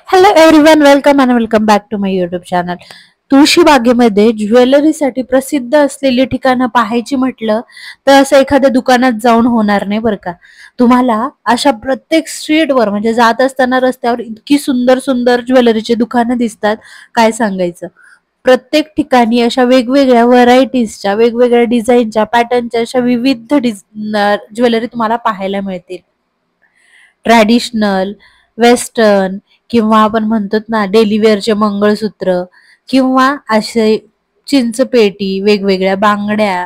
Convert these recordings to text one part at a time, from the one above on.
Hello everyone, welcome back to my YouTube channel. तुळशी बागेमध्ये ज्वेलरीसाठी प्रसिद्ध असलेली ठिकाणं पाहायची म्हटलं तर असं एखाद्या दुकानात जाऊन होणार नाही बरं का. तुम्हाला अशा प्रत्येक स्ट्रीटवर म्हणजे जात असताना रस्त्यावर इतकी सुंदर सुंदर ज्वेलरीची दुकानं दिसतात, काय सांगायचं. प्रत्येक ठिकाणी अशा वेगवेगळ्या व्हरायटीजच्या, वेगवेगळ्या डिझाईनच्या, पॅटर्नच्या अशा विविध ज्वेलरी तुम्हाला पाहायला मिळतील. ट्रॅडिशनल, वेस्टर्न किंवा आपण म्हणतो ना डेली वेअरचे मंगळसूत्र किंवा असे चिंचपेटी, वेगवेगळ्या बांगड्या,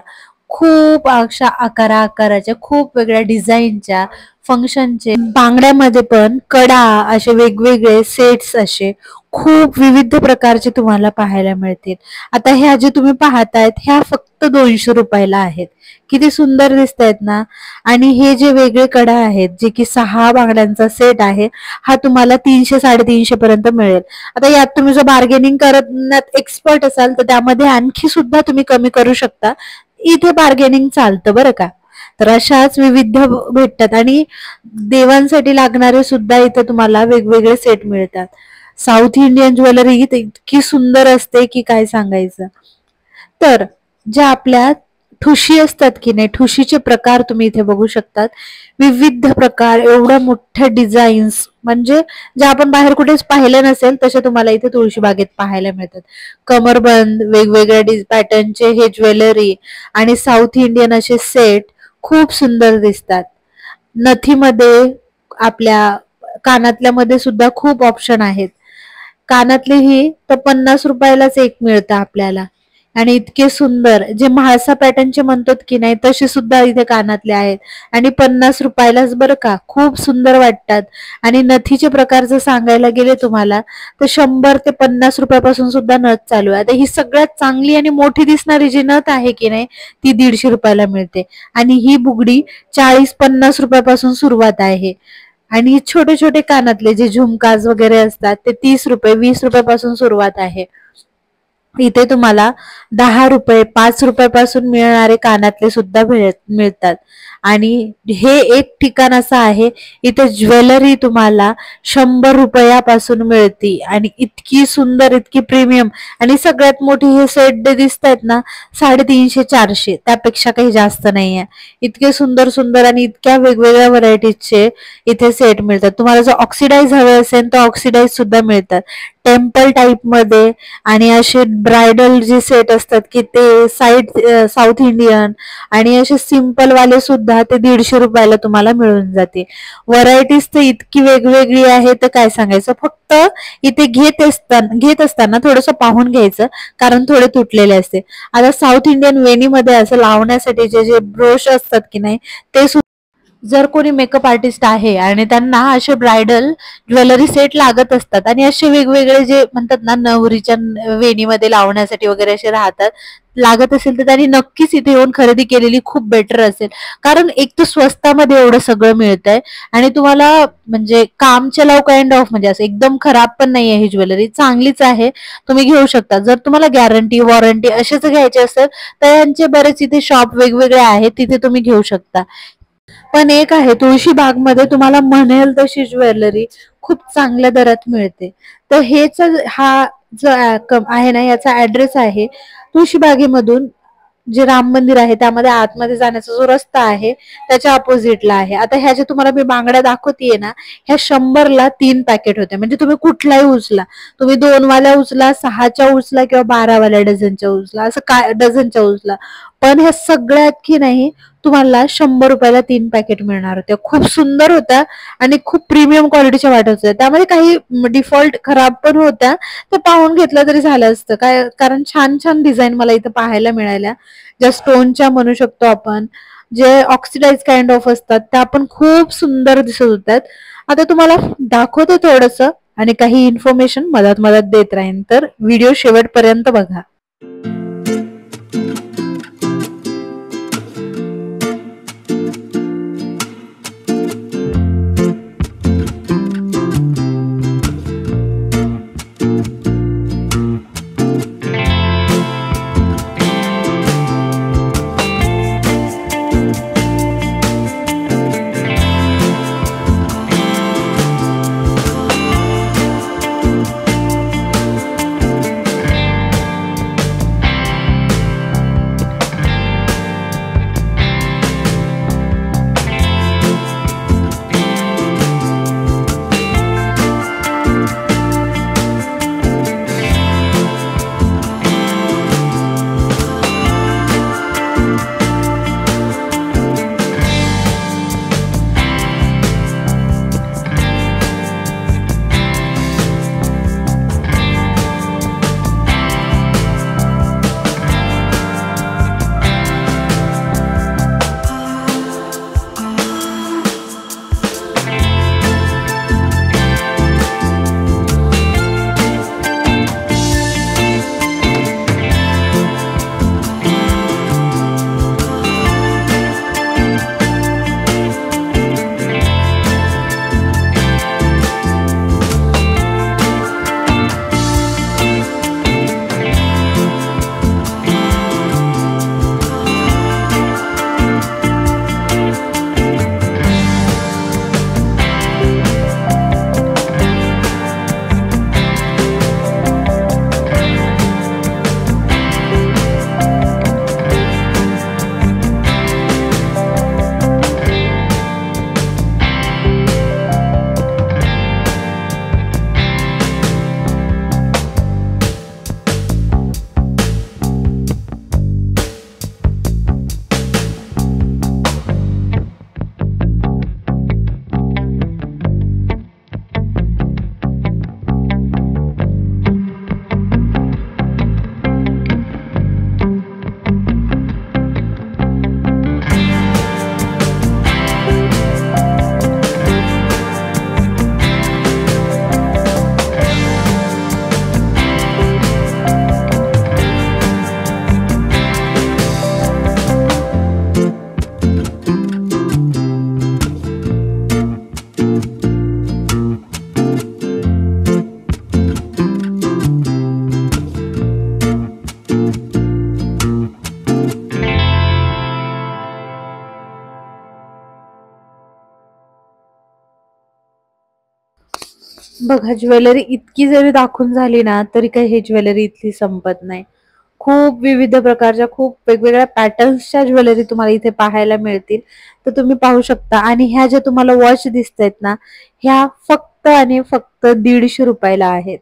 खूप अशा आकाराच्या, खूप वेगळ्या डिझाईनच्या फंक्शनचे बांगड्यामध्ये पण कडा, असे वेगवेगळे सेट्स असे खूप विविध प्रकारचे तुम्हाला पाहायला मिळतील. आता ह्या जे तुम्ही पाहतायत ह्या फक्त 200 रुपयाला आहेत. किती सुंदर दिसत आहेत ना. आणि हे जे वेगळे कडा आहेत, जे की 6 बांगड्यांचा सेट आहे, हा तुम्हाला 300-350 पर्यंत मिळेल. आता यात तुम्ही जर बार्गेनिंग करण्यात एक्सपर्ट असाल तर त्यामध्ये आणखी सुद्धा तुम्ही कमी करू शकता. इथे बार्गेनिंग चालतं बरं का. तर अशाच विविध भेटतात आणि देवांसाठी लागणारे सुद्धा इथे तुम्हाला वेगवेगळे सेट मिळतात. साऊथ इंडियन ज्वेलरी इतकी सुंदर असते की काय सांगायचं. तर ज्या आपल्या ठुशी असतात की नाही, ठुशीचे प्रकार तुम्ही इथे बघू शकतात. विविध प्रकार, एवढ्या मोठ्या डिझाईन्स, म्हणजे जे आपण बाहेर कुठेच पाहिले नसेल तसे तुम्हाला इथे तुळशीबागेत पाहायला मिळतात. कमरबंद, वेगवेगळ्या पॅटर्नचे हे ज्वेलरी आणि साऊथ इंडियन असे सेट खूप सुंदर दिसतात. नथीमध्ये, आपल्या कानातल्यामध्ये सुद्धा खूप ऑप्शन आहेत. कानातलेही तर 50 रुपयालाच एक मिळतं आपल्याला. आणि इतके सुंदर, जे म्हाळसा पॅटर्नचे म्हणतात की नाही तसे सुद्धा इथे कानातले आहेत आणि 50 रुपयालाच बरं का. खूप सुंदर वाटतात. आणि नथीचे प्रकार जर सांगायला गेले तुम्हाला तर 100 ते 50 रुपयापासून सुद्धा नथ चालू आहे. आता ही सगळ्यात चांगली आणि मोठी दिसणारी जी नथ आहे की नाही ती 150 रुपयाला मिळते. आणि ही बुगडी 40-50 रुपयापासून सुरुवात आहे. आणि छोटे छोटे कानातले जे झुमकाज वगैरे असतात ते 30 रुपये, 20 रुपयापासून सुरुवात आहे. इथे तुम्हाला 10 रुपये, 5 रुपयापासून मिळणारे कानातले सुद्धा मिळतात. आणि हे एक ठिकाण असं आहे, इथे ज्वेलरी तुम्हाला 100 रुपयापासून मिळते आणि इतकी सुंदर, इतकी प्रीमियम. आणि सगळ्यात मोठी हे सेट जे दिसत आहेत ना, 350-400, त्यापेक्षा काही जास्त नाहीये. इतके सुंदर सुंदर आणि इतक्या वेगवेगळ्या व्हरायटीजचे इथे सेट मिळतात. तुम्हाला जर ऑक्सिडाइज हवे असेल तर ऑक्सिडाइज सुद्धा मिळतात, टेम्पल टाइप मध्ये. आणि असे ब्रायडल जे सेट असतात की ते साऊथ इंडियन, आणि असे सिंपल वाले सुद्धा ते 150 रुपयाला तुम्हाला मिळून जाते. व्हरायटीज तर इतकी वेगवेगळी आहे तर काय सांगायचं. फक्त इथे घेत असताना थोडस पाहून घ्यायचं, कारण थोडे तुटलेले असते. आता साऊथ इंडियन वेणीमध्ये असं लावण्यासाठी जे जे ब्रोश असतात की नाही ते, जर कोणी मेकअप आर्टिस्ट आहे आणि त्यांना असे ब्रायडल ज्वेलरी सेट लागत असतात आणि असे वेगवेगळे जे म्हणतात ना नवरीच्या वेणीमध्ये लावण्यासाठी वगैरे असे राहतात, लागत असेल तर त्यांनी नक्कीच इथे येऊन खरेदी केलेली खूप बेटर असेल. कारण एक तर स्वस्तामध्ये एवढं सगळं मिळतंय आणि तुम्हाला म्हणजे काम चलाव काइंड ऑफ, म्हणजे असं एकदम खराब पण नाहीये. ही ज्वेलरी चांगलीच आहे, तुम्ही घेऊ शकता. जर तुम्हाला गॅरंटी वॉरंटी असेच घ्यायचे असेल तर यांचे बरेच इथे शॉप वेगवेगळे आहेत, तिथे तुम्ही घेऊ शकता. पण एक आहे, तुळशी बाग मध्ये तुम्हाला म्हणेल तशी ज्वेलरी खूप चांगल्या दरात मिळते. तर हेच हा जो आहे ना, याचा ऍड्रेस आहे तुळशी बागेमधून जे राम मंदिर आहे त्यामध्ये आतमध्ये जाण्याचा जो रस्ता आहे त्याच्या अपोजिटला आहे. आता ह्या ज्या तुम्हाला मी बांगड्या दाखवतीये ना, ह्या 100ला 3 पॅकेट होते. म्हणजे तुम्ही कुठलाही उचला, तुम्ही 2 वाल्या उचला, 6च्या उचला किंवा 12 वाल्या डझनच्या उचला, असं काय डझनच्या उचला, पण ह्या सगळ्यात की नाही तुम्हाला 100 रुपयाला 3 पॅकेट मिळणार होते. खूप सुंदर होत्या आणि खूप प्रीमियम क्वालिटीच्या वाटत होत्या. त्यामध्ये काही डिफॉल्ट खराब पण होत्या, ते पाहून घेतलं तरी झालं असतं काय, कारण छान छान डिझाईन मला इथं पाहायला मिळाल्या. ज्या स्टोनच्या म्हणू शकतो आपण, जे ऑक्सिडाइज काइंड ऑफ असतात, त्या पण खूप सुंदर दिसत होत्यात. आता तुम्हाला दाखवते थोडस आणि काही इन्फॉर्मेशन मदत देत राहीन, तर व्हिडिओ शेवटपर्यंत बघा. बघा, ज्वेलरी इतकी जरी दाखवून झाली ना तरी काही हे ज्वेलरी इथली संपत नाही. खूप विविध प्रकारच्या, खूप वेगवेगळ्या पॅटर्न्सच्या ज्वेलरी तुम्हाला इथे पाहायला मिळतील. तर तुम्ही पाहू शकता. आणि ह्या ज्या तुम्हाला वॉच दिसतायत ना, ह्या फक्त आणि फक्त 150 रुपयाला आहेत.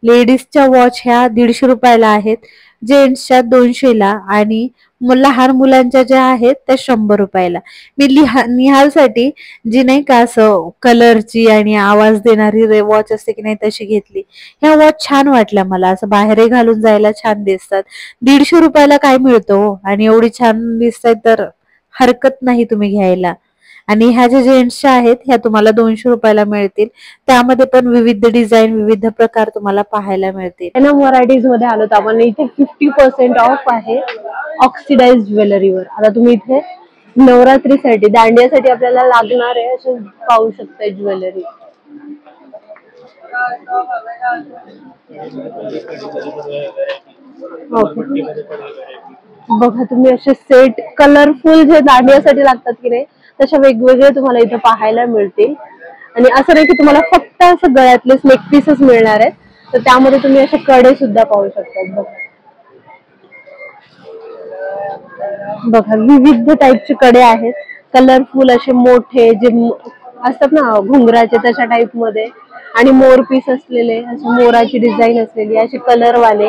लेडीजच्या वॉच ह्या 150 रुपयाला आहेत, जेंट्सच्या 200 ला, आणि लहान मुलांच्या ज्या आहेत त्या 100 रुपयाला. मी निहालसाठी जी नाही का असं कलरची आणि आवाज देणारी वॉच असते की नाही तशी घेतली. ह्या वॉच छान वाटल्या मला, असं बाहेरही घालून जायला छान दिसतात. 150 रुपयाला काय मिळतो आणि एवढी छान दिसतात तर हरकत नाही तुम्ही घ्यायला. आणि ह्या ज्या जेंट्सच्या आहेत ह्या तुम्हाला 200 रुपयाला मिळतील. त्यामध्ये पण विविध डिझाईन, विविध प्रकार तुम्हाला पाहायला मिळतील. व्हरायटीज मध्ये आलो तर आपण इथे 50% ऑफ आहे ऑक्सिडाइज ज्वेलरीवर. आता तुम्ही इथे नवरात्रीसाठी, दांडियासाठी आपल्याला लागणार आहे असे पाहू शकता ज्वेलरी. बघा तुम्ही असे सेट कलरफुल जे दांडियासाठी लागतात की नाही तशा वेगवेगळे तुम्हाला इथे पाहायला मिळतील. आणि असं नाही की तुम्हाला फक्त असं गळ्यातले नेक पीसच मिळणार आहेत, तर त्यामध्ये तुम्ही असे कडे सुद्धा पाहू शकता. बघा विविध टाईपचे कडे आहेत, कलरफुल असे मोठे जे असतात ना घुंगराचे तशा टाईप मध्ये, आणि मोर पीस असलेले, असे मोराची डिझाईन असलेली, असे कलर वाले,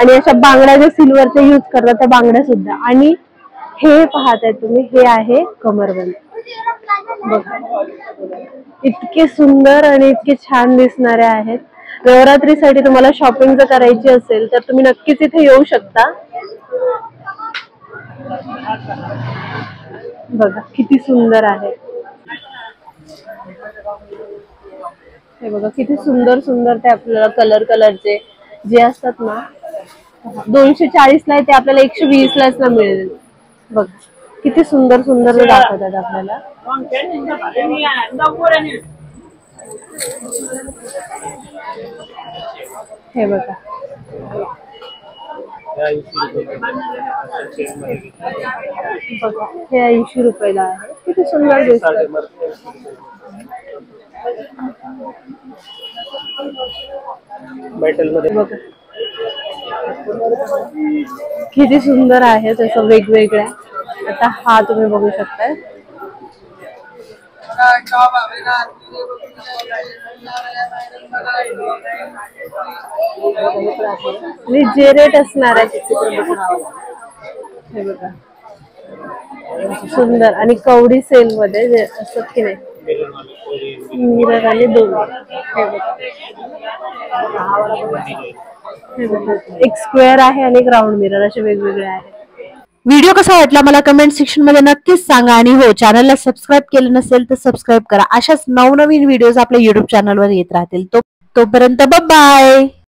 आणि अशा बांगड्या ज्या सिल्वरच्या यूज करतात त्या बांगड्या सुद्धा. आणि हे पाहताय तुम्ही, हे आहे कमरबंद. बघा इतके सुंदर आणि इतके छान दिसणारे आहेत. नवरात्रीसाठी तुम्हाला शॉपिंग जर करायची असेल तर तुम्ही नक्कीच इथे येऊ शकता. बघा किती सुंदर आहे. हे बघा किती सुंदर सुंदर ते आपल्याला कलरचे जे असतात ना, 240 ला ते आपल्याला 120 लाच ना मिळेल. बघा किती सुंदर सुंदर दाखवतात आपल्याला. हे बघा हे 80 रुपयाला आहे. किती सुंदर दिसतं. बघा किती सुंदर आहे तसं वेगवेगळ्या. आता हा तुम्ही बघू शकताय. जे रेट असणार आहे हे बघा सुंदर. आणि कवडी सेल मध्ये जे असतात की नाही मिरर आणि दोन, एक स्क्वेअर आहे आणि एक राऊंड मिरर, असे वेगवेगळे आहेत. व्हिडिओ कसा वाटला मला कमेंट सेक्शन मध्ये नक्कीच सांगा. आणि हो, चॅनलला सबस्क्राईब केलं नसेल तर सबस्क्राईब करा. अशाच नवनवीन व्हिडिओज आपल्या युट्यूब चॅनलवर येत राहतील. तोपर्यंत बाय.